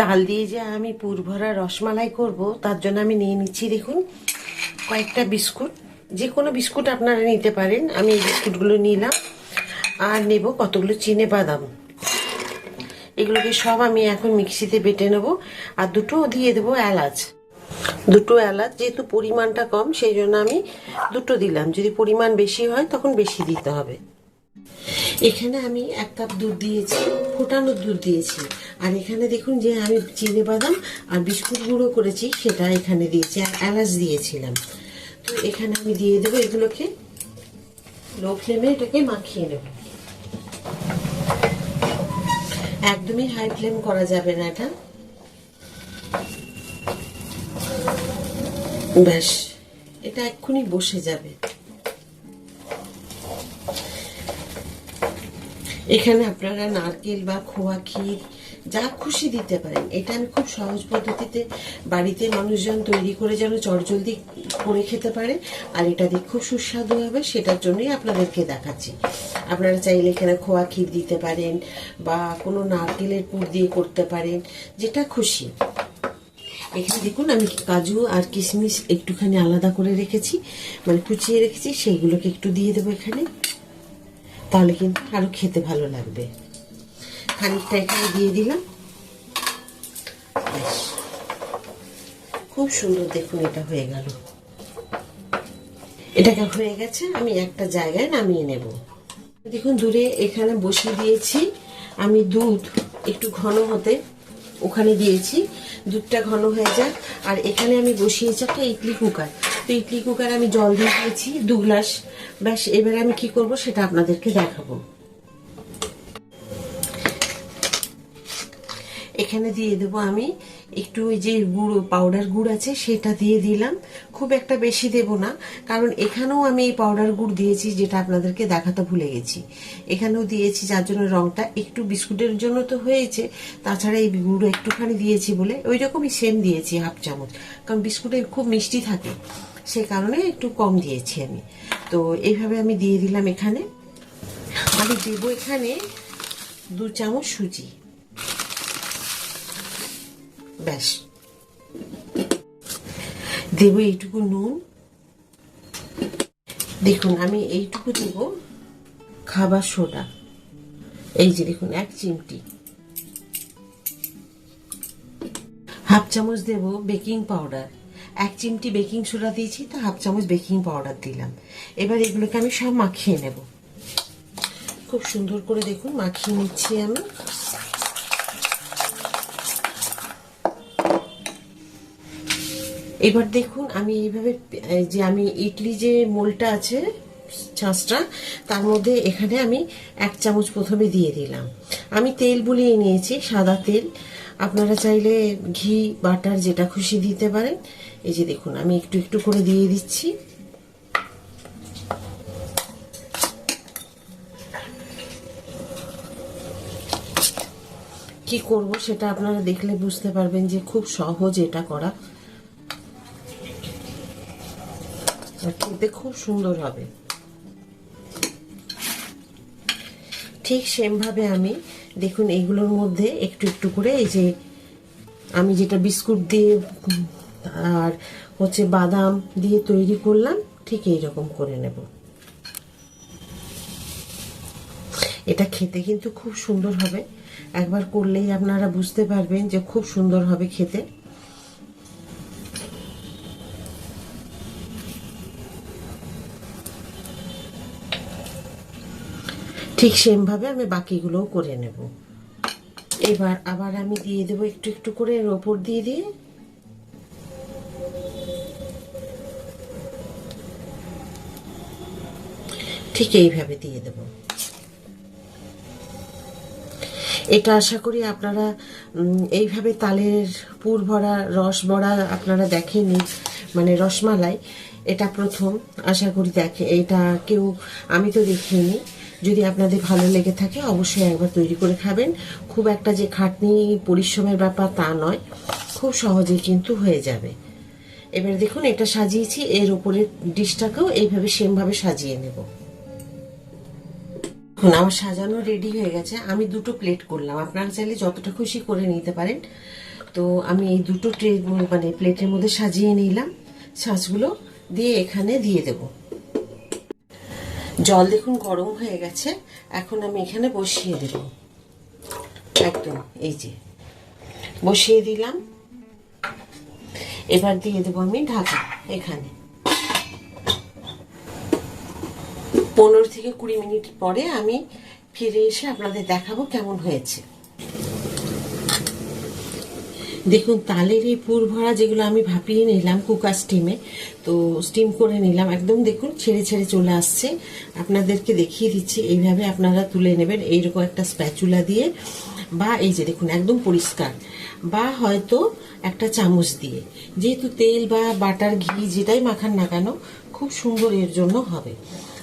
তাল দিয়ে যে আমি পুর ভরা রসমালাই করব, তার জন্য আমি নিয়ে নিচ্ছি দেখুন কয়েকটা বিস্কুট। যে কোনো বিস্কুট আপনারা নিতে পারেন। আমি এই বিস্কুটগুলো নিলাম, আর নেব কতগুলো চিনে বাদাম। এগুলোকে সব আমি এখন মিক্সিতে বেটে নেব। আর দুটো দিয়ে দেবো এলাচ, দুটো এলাচ। যেহেতু পরিমাণটা কম সেই জন্য আমি দুটো দিলাম। যদি পরিমাণ বেশি হয় তখন বেশি দিতে হবে। এখানে আমি 1 কাপ দুধ দিয়েছি, ফোটানো দুধ দিয়েছি। আর এখানে দেখুন যে আমি চিনে বাদাম আর বিস্কুট গুঁড়ো করেছি সেটা এখানে দিয়েছি, আর এলাচ দিয়েছিলাম। তো এখানে আমি দিয়ে দেবো এগুলোকে। লো ফ্লেমে এটাকে মাখিয়ে নেব, একদমই হাই ফ্লেম করা যাবে না এটা। ব্যাস, এটা এক্ষুনি বসে যাবে। এখানে আপনারা নারকেল বা খোয়া ক্ষীর যা খুশি দিতে পারেন। এটা আমি খুব সহজ পদ্ধতিতে বাড়িতে মানুষজন তৈরি করে যেন চটজলদি করে খেতে পারে, আর এটা দিয়ে খুব সুস্বাদু হবে, সেটার জন্যই আপনাদেরকে দেখাচ্ছি। আপনারা চাইলে এখানে খোয়া ক্ষীর দিতে পারেন বা কোনো নারকেলের পুর দিয়ে করতে পারেন, যেটা খুশি। এখানে দেখুন আমি কাজু আর কিশমিশ একটুখানি আলাদা করে রেখেছি, মানে কুচিয়ে রেখেছি, সেইগুলোকে একটু দিয়ে দেবো এখানে। তাহলে কিন্তু আরো খেতে ভালো লাগবে। খানিকটা এখানে দিয়ে দিলাম। খুব সুন্দর, দেখুন এটা হয়ে গেল। এটাকে হয়ে গেছে, আমি একটা জায়গায় নামিয়ে নেব। দেখুন দূরে এখানে বসিয়ে দিয়েছি আমি দুধ, একটু ঘন হতে ওখানে দিয়েছি। দুধটা ঘন হয়ে যায়। আর এখানে আমি বসিয়েছি একটা ইডলি কুকার। তো ইডলি কুকার আমি জল দিয়ে দিয়েছি 2 গ্লাস। ব্যাস, এবারে আমি কি করব সেটা আপনাদেরকে দেখাবো। এখানে দিয়ে দেবো আমি একটু ওই যে গুঁড়ো, পাউডার গুড় আছে সেটা দিয়ে দিলাম। খুব একটা বেশি দেব না, কারণ এখানেও আমি এই পাউডার গুড় দিয়েছি, যেটা আপনাদেরকে দেখাতে ভুলে গেছি। এখানেও দিয়েছি, যার জন্য রংটা একটু বিস্কুটের জন্য তো হয়েছে, তাছাড়া এই গুঁড়ো একটুখানি দিয়েছি বলে ওই রকমই সেম দিয়েছি, 1/2 চামচ। কারণ বিস্কুটে খুব মিষ্টি থাকে, সে কারণে একটু কম দিয়েছি আমি। তো এইভাবে আমি দিয়ে দিলাম এখানে। আমি দেবো এখানে 2 চামচ সুজি। ব্যাস, দেব এইটুকু নুন। দেখুন আমি এইটুকু দেব খাবার সোডা, এই যে দেখুন 1 চিমটি। 1/2 চামচ দেব বেকিং পাউডার। 1 চিমটি বেকিং সোডা দিয়েছি, তো 1/2 চামচ বেকিং পাউডার দিলাম। এবার এগুলোকে আমি সব মাখিয়ে নেব। খুব সুন্দর করে দেখুন মাখিয়ে নিচ্ছি আমি। এবার দেখুন আমি এইভাবে, যে আমি ইডলি যে মোলটা আছে ছাঁচটা, তার মধ্যে এখানে আমি 1 চামচ প্রথমে দিয়ে দিলাম। আমি তেল বুলিয়ে নিয়েছি, সাদা তেল। আপনারা চাইলে ঘি, বাটার যেটা খুশি দিতে পারেন। এই যে দেখুন আমি একটু একটু করে দিয়ে দিচ্ছি। কি করব সেটা আপনারা দেখলে বুঝতে পারবেন যে খুব সহজ এটা করা, খেতে খুব সুন্দর হবে। ঠিক সেম ভাবে আমি দেখুন এইগুলোর মধ্যে একটু একটু করে, এই যে আমি যেটা বিস্কুট দিয়ে আর হচ্ছে বাদাম দিয়ে তৈরি করলাম, ঠিক এইরকম করে নেব। এটা খেতে কিন্তু খুব সুন্দর হবে। একবার করলেই আপনারা বুঝতে পারবেন যে খুব সুন্দর হবে খেতে। ঠিক সেম ভাবে আমি বাকিগুলোও করে নেব। এবার আবার আমি দিয়ে দেবো একটু একটু করে এর ওপর দিয়ে দিয়ে। ঠিক এইভাবে দিয়ে দেব। এটা আশা করি আপনারা এইভাবে তালের পুর ভরা রস বড়া আপনারা দেখেননি, মানে রসমালাই। এটা প্রথম আশা করি দেখে, এটা কেউ, আমি তো দেখিনি। যদি আপনাদের ভালো লেগে থাকে অবশ্যই একবার তৈরি করে খাবেন। খুব একটা যে খাটনি পরিশ্রমের ব্যাপার তা নয়, খুব সহজেই কিন্তু হয়ে যাবে। এবার দেখুন এটা সাজিয়েছি, এর উপরে ডিশটাকেও এইভাবে সেম ভাবে সাজিয়ে নেব। এখন আমার সাজানো রেডি হয়ে গেছে। আমি দুটো প্লেট করলাম, আপনারা চাইলে যতটা খুশি করে নিতে পারেন। তো আমি এই দুটো ট্রে মানে প্লেটের মধ্যে সাজিয়ে নিলাম। ছাঁচগুলো দিয়ে এখানে দিয়ে দেব। জল দেখুন গরম হয়ে গেছে, এখন আমি এখানে বসিয়ে দেব। একদম এই যে বসিয়ে দিলাম। এবার দিয়ে দেবো আমি ঢাকা। এখানে 15 থেকে 20 মিনিট পরে আমি ফিরে এসে আপনাদের দেখাবো কেমন হয়েছে। দেখুন তালের এই পুর ভরা যেগুলো আমি ভাপিয়ে নিলাম কুকার স্টিমে, তো স্টিম করে নিলাম, একদম দেখুন ছেড়ে ছেড়ে চলে আসছে। আপনাদেরকে দেখিয়ে দিচ্ছি, এইভাবে আপনারা তুলে নেবেন এইরকম একটা স্প্যাচুলা দিয়ে, বা এই যে দেখুন একদম পরিষ্কার, বা হয়তো একটা চামচ দিয়ে, যেহেতু তেল বা বাটার ঘি যেটাই মাখান না কেন খুব সুন্দর এর জন্য হবে।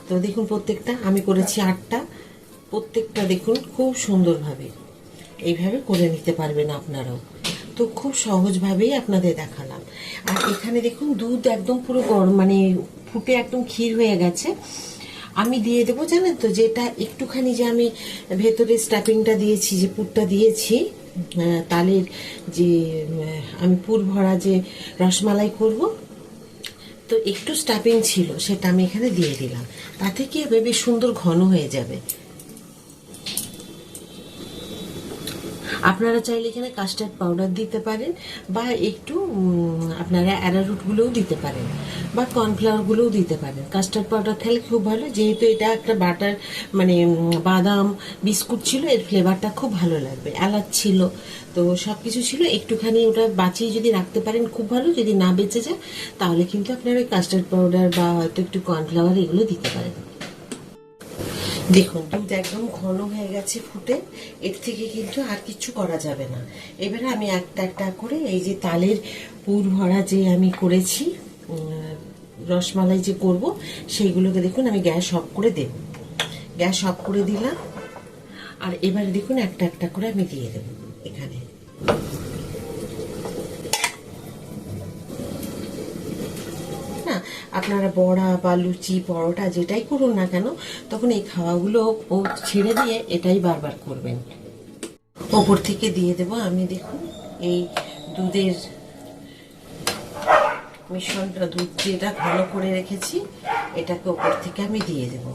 তো দেখুন প্রত্যেকটা আমি করেছি 8টা, প্রত্যেকটা দেখুন খুব সুন্দরভাবে এইভাবে করে নিতে পারবেন আপনারাও। তো খুব সহজভাবেই আপনাদের দেখালাম। আর এখানে দেখুন দুধ একদম পুরো গরম মানে ফুটে একদম ক্ষীর হয়ে গেছে। আমি দিয়ে দেবো জানেন তো, যেটা একটুখানি যে আমি ভেতরে স্টাফিংটা দিয়েছি, যে পুরটা দিয়েছি তালের, যে আমি পুর ভরা যে রসমালাই করব, তো একটু স্টাফিং ছিল সেটা আমি এখানে দিয়ে দিলাম। তাতে কি হবে, বেশ সুন্দর ঘন হয়ে যাবে। আপনারা চাইলে এখানে কাস্টার্ড পাউডার দিতে পারেন, বা একটু আপনারা অ্যারারুটগুলোও দিতে পারেন, বা কর্নফ্লাওয়ারগুলোও দিতে পারেন। কাস্টার্ড পাউডার খেলে খুব ভালো, যেহেতু এটা একটা বাটার মানে বাদাম বিস্কুট ছিল, এর ফ্লেভারটা খুব ভালো লাগবে। এলাচ ছিল, তো সব কিছু ছিল। একটুখানি ওটা বাঁচিয়ে যদি রাখতে পারেন খুব ভালো, যদি না বেঁচে যায় তাহলে কিন্তু আপনারা ওই কাস্টার্ড পাউডার বা হয়তো একটু কর্নফ্লাওয়ার এগুলো দিতে পারেন। দেখুন দুধ একদম ঘন হয়ে গেছে ফুটে, এর থেকে কিন্তু আর কিছু করা যাবে না। এবারে আমি একটা একটা করে এই যে তালের পুর ভরা যে আমি করেছি রসমালাই যে করব, সেইগুলোকে দেখুন আমি গ্যাস অফ করে দেব। গ্যাস অফ করে দিলাম। আর এবারে দেখুন একটা একটা করে আমি দিয়ে দেব এখানে। না আপনারা বড়া বা লুচি পরোটা যেটাই করুন না কেন, তখন এই খাওয়াগুলো ছেড়ে দিয়ে এটাই বারবার করবেন। ওপর থেকে দিয়ে দেব আমি দেখুন এই দুধের মিশ্রণটা, দুধ যেটা ঘন করে রেখেছি এটাকে ওপর থেকে আমি দিয়ে দেব।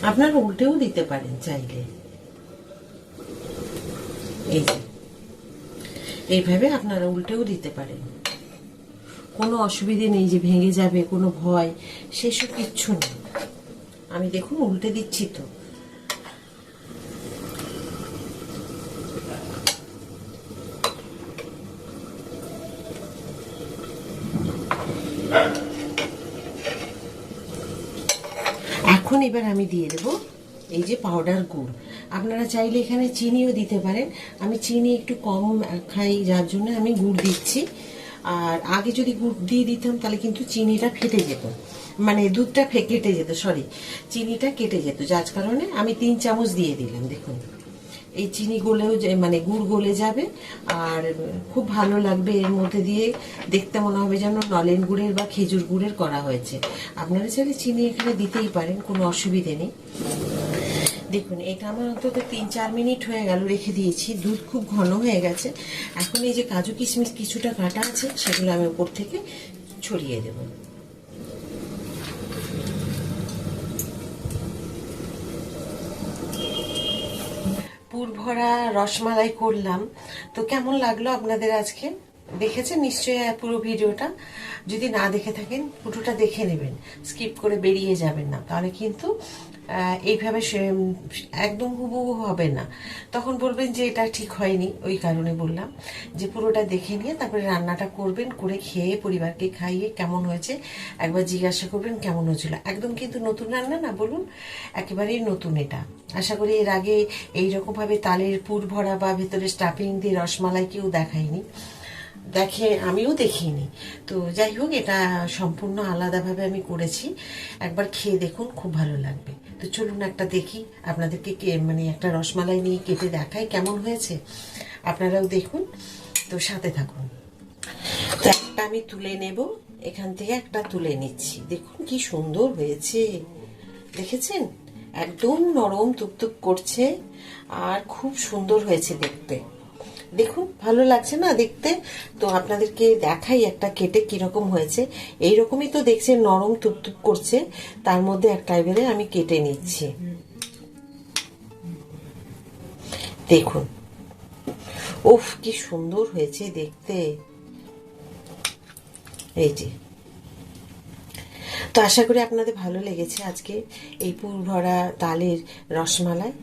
আপনারা উল্টেও দিতে পারেন চাইলে। এই যে এইভাবে আপনারা উল্টেও দিতে পারেন, কোনো অসুবিধে নেই যে ভেঙে যাবে কোনো ভয়, সেসব কিচ্ছু নেই। আমি দেখুন উল্টে দিচ্ছি তো। এখন এবার আমি দিয়ে দেবো এই যে পাউডার গুড়। আপনারা চাইলে এখানে চিনিও দিতে পারেন, আমি চিনি একটু কম খাই যার জন্য আমি গুড় দিচ্ছি। আর আগে যদি গুড় দিয়ে দিতাম তাহলে কিন্তু চিনিটা ফেটে যেত, মানে দুধটা কেটে যেত, সরি চিনিটা কেটে যেত, যার কারণে আমি 3 চামচ দিয়ে দিলাম। দেখুন এই চিনি গলেও মানে গুড় গলে যাবে, আর খুব ভালো লাগবে। এর মধ্যে দিয়ে দেখতে মনে হবে যেন নলেন গুড়ের বা খেজুর গুড়ের করা হয়েছে। আপনারা চাইলে চিনি এখানে দিতেই পারেন, কোনো অসুবিধে নেই। দেখুন এটা আমার অন্তত 3-4 মিনিট হয়ে গেল রেখে দিয়েছি, দুধ খুব ঘন হয়ে গেছে। এখন এই যে কাজু কিশমিশ কিছুটা কাটা আছে সেগুলো আমি উপর থেকে ছড়িয়ে দেব। পুর ভরা রসমালাই করলাম, তো কেমন লাগলো আপনাদের আজকে? দেখেছেন নিশ্চয়ই পুরো ভিডিওটা। যদি না দেখে থাকেন পুরোটা দেখে নেবেন, স্কিপ করে বেরিয়ে যাবেন না, তাহলে কিন্তু এইভাবে একদম হুবহু হবে না। তখন বলবেন যে এটা ঠিক হয়নি। ওই কারণে বললাম যে পুরোটা দেখে নিয়ে তারপরে রান্নাটা করবেন, করে খেয়ে পরিবারকে খাইয়ে কেমন হয়েছে একবার জিজ্ঞাসা করবেন কেমন হয়েছিল। একদম কিন্তু নতুন রান্না না, বলুন একেবারেই নতুন এটা। আশা করি এর আগে এইরকমভাবে তালের পুর ভরা বা ভেতরে স্টাফিং দিয়ে রসমালাই কেউ দেখায়নি, আমিও দেখিনি। তো যাই হোক, এটা সম্পূর্ণ আলাদাভাবে আমি করেছি। একবার খেয়ে দেখুন, খুব ভালো লাগবে। তো চলুন একটা দেখি, আপনাদেরকে মানে একটা রসমালাই নিয়ে কেটে দেখাই কেমন হয়েছে। আপনারাও দেখুন, তো সাথে থাকুন। তো একটা আমি তুলে নেব, এখান থেকে একটা তুলে নিচ্ছি। দেখুন কি সুন্দর হয়েছে, দেখেছেন? একদম নরম তুপতুপ করছে আর খুব সুন্দর হয়েছে দেখতে। দেখুন ভালো লাগছে না দেখতে? তো আপনাদেরকে দেখাই একটা কেটে কিরকম হয়েছে। এইরকমই তো দেখছেন, নরম তুপতুপ করছে, তার মধ্যে একটা এবারে আমি কেটে নিচ্ছি। দেখুন, উফ কি সুন্দর হয়েছে দেখতে। এই যে, তো আশা করি আপনাদের ভালো লেগেছে আজকে এই পুর ভরা তালের রসমালাই।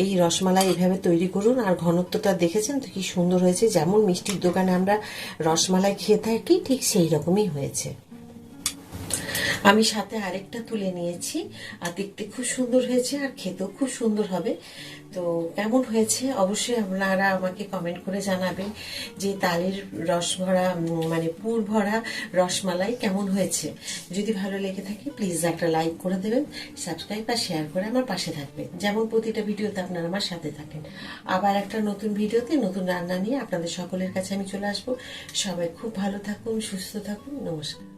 এই রসমালাই এইভাবে তৈরি করুন, আর ঘনত্বটা দেখেছেন তো কি সুন্দর হয়েছে। যেমন মিষ্টির দোকানে আমরা রসমালাই খেয়ে থাকি ঠিক সেই রকমই হয়েছে। আমি সাথে আরেকটা তুলে নিয়েছি, আর দেখতে খুব সুন্দর হয়েছে আর খেতেও খুব সুন্দর হবে। তো কেমন হয়েছে অবশ্যই আপনারা আমাকে কমেন্ট করে জানাবেন যে তালের রস ভরা মানে পুর ভরা রসমালাই কেমন হয়েছে। যদি ভালো লেগে থাকে প্লিজ একটা লাইক করে দেবেন, সাবস্ক্রাইব আর শেয়ার করে আমার পাশে থাকবেন, যেমন প্রতিটা ভিডিওতে আপনারা আমার সাথে থাকেন। আবার একটা নতুন ভিডিওতে নতুন রান্না নিয়ে আপনাদের সকলের কাছে আমি চলে আসবো। সবাই খুব ভালো থাকুন, সুস্থ থাকুন, নমস্কার।